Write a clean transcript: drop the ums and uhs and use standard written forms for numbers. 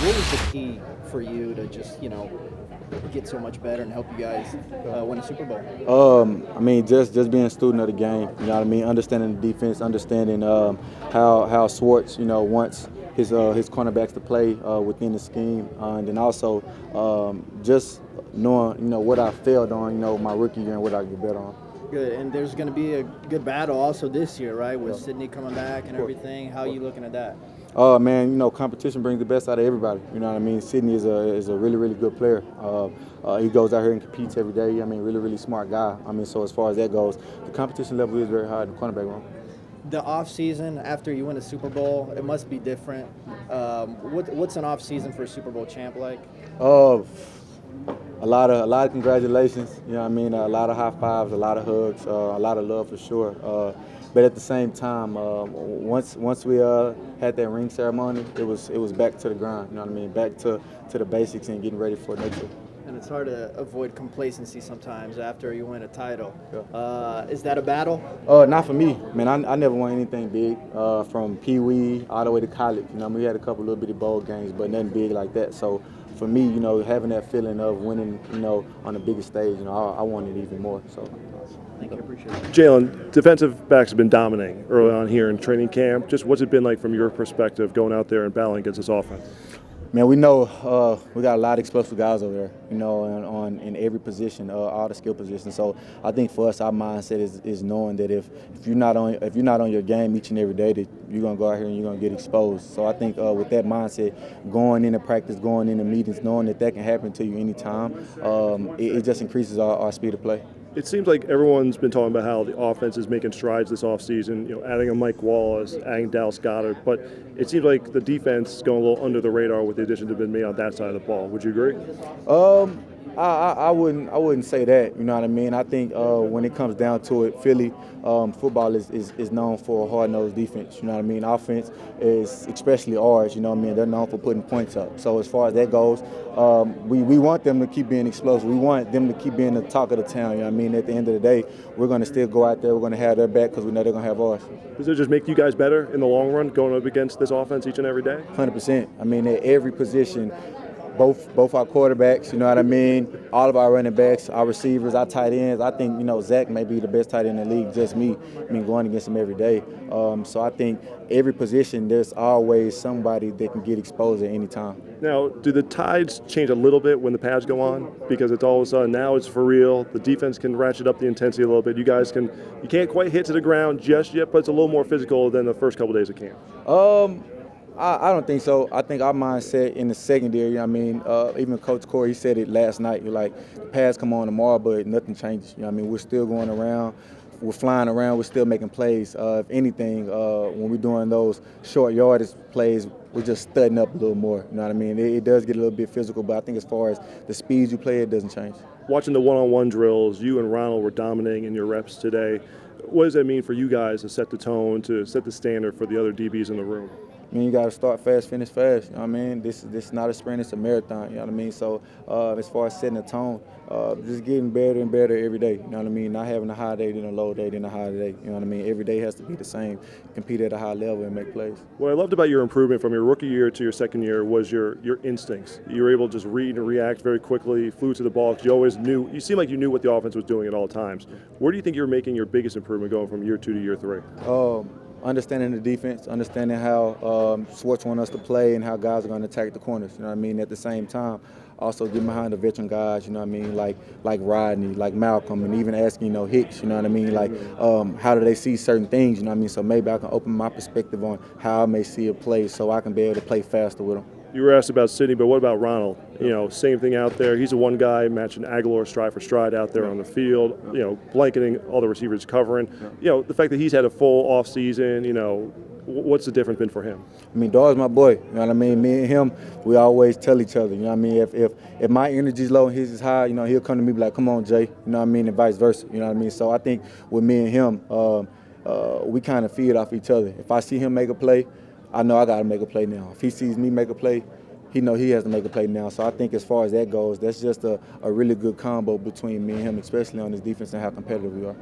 what was the key for you to just, get so much better and help you guys win a Super Bowl? I mean, just being a student of the game. You know what I mean? Understanding the defense, understanding how Swartz, wants his cornerbacks to play within the scheme, and then also just knowing, what I failed on, my rookie year and what I get better on. Good, and there's going to be a good battle also this year, right? With Yeah. Sidney coming back and everything. How are you looking at that? Oh man, competition brings the best out of everybody. You know what I mean? Sidney is a really, really good player. He goes out here and competes every day. I mean, really, really smart guy. I mean, so as far as that goes, the competition level is very high in the cornerback room. The off season after you win a Super Bowl, it must be different. What's an off season for a Super Bowl champ like? Uh, a lot of congratulations. You know what I mean? A lot of high fives, a lot of hugs, a lot of love for sure. But at the same time, once we had that ring ceremony, it was back to the grind. You know what I mean? Back to the basics and getting ready for next year. And it's hard to avoid complacency sometimes after you win a title. Yeah. Is that a battle? Not for me, man. I never won anything big from Pee Wee all the way to college. You know, we had a couple little bitty bowl games, but nothing big like that. So for me, having that feeling of winning, on the biggest stage, I want it even more. So. Thank you, appreciate it. Jalen, defensive backs have been dominating early on here in training camp. Just what's it been like from your perspective going out there and battling against this offense? Man, we know we got a lot of explosive guys over there, in every position, all the skill positions. So I think for us, our mindset is knowing that if you're not on your game each and every day, that you're gonna go out here and you're gonna get exposed. So I think with that mindset, going into practice, going into meetings, knowing that can happen to you anytime, it just increases our speed of play. It seems like everyone's been talking about how the offense is making strides this offseason, adding a Mike Wallace, adding Dallas Goedert, but it seems like the defense is going a little under the radar with the additions that have been made on that side of the ball. Would you agree? I wouldn't say that. You know what I mean? I think when it comes down to it, Philly football is known for a hard-nosed defense. You know what I mean? Offense is especially ours. You know what I mean? They're known for putting points up. So as far as that goes, we want them to keep being explosive. We want them to keep being the talk of the town. You know what I mean? At the end of the day, we're going to still go out there. We're going to have their back because we know they're going to have ours. Does it just make you guys better in the long run going up against this offense each and every day? 100%. I mean, at every position. Both our quarterbacks, you know what I mean? All of our running backs, our receivers, our tight ends. I think, Zach may be the best tight end in the league, just me. I mean, going against him every day. So I think every position, there's always somebody that can get exposed at any time. Now, do the tides change a little bit when the pads go on? Because it's all of a sudden, now it's for real. The defense can ratchet up the intensity a little bit. You can't quite hit to the ground just yet, but it's a little more physical than the first couple days of camp. I don't think so. I think our mindset in the secondary, even Coach Corey, he said it last night. You're like, the pads come on tomorrow, but nothing changes. You know what I mean? We're still going around. We're flying around. We're still making plays. If anything, when we're doing those short yardage plays, we're just studying up a little more. You know what I mean? It does get a little bit physical, but I think as far as the speed you play, it doesn't change. Watching the one-on-one drills, you and Ronald were dominating in your reps today. What does that mean for you guys to set the tone, to set the standard for the other DBs in the room? I mean, you got to start fast, finish fast. You know what I mean? This is not a sprint, it's a marathon. You know what I mean? So as far as setting the tone, just getting better and better every day. You know what I mean? Not having a high day, then a low day, then a high day. You know what I mean? Every day has to be the same. Compete at a high level and make plays. What I loved about your improvement from your rookie year to your second year was your instincts. You were able to just read and react very quickly, flew to the ball, because you always knew. You seemed like you knew what the offense was doing at all times. Where do you think you're making your biggest improvement going from year 2 to year 3? Understanding the defense, understanding how Swartz want us to play and how guys are going to attack the corners. You know what I mean? At the same time, also getting behind the veteran guys, you know what I mean, like Rodney, like Malcolm, and even asking, Hicks, you know what I mean, like how do they see certain things, you know what I mean? So maybe I can open my perspective on how I may see a play so I can be able to play faster with them. You were asked about Sidney, but what about Ronald? Same thing out there. He's a one guy matching Aguilar stride for stride out there on the field, blanketing all the receivers covering. The fact that he's had a full off season, what's the difference been for him? I mean, Daw's my boy, you know what I mean? Me and him, we always tell each other, you know what I mean? If my energy's low and his is high, he'll come to me and be like, come on, Jay, you know what I mean? And vice versa, you know what I mean? So I think with me and him, we kind of feed off each other. If I see him make a play, I know I got to make a play now. If he sees me make a play, he know he has to make a play now. So I think as far as that goes, that's just a really good combo between me and him, especially on this defense and how competitive we are.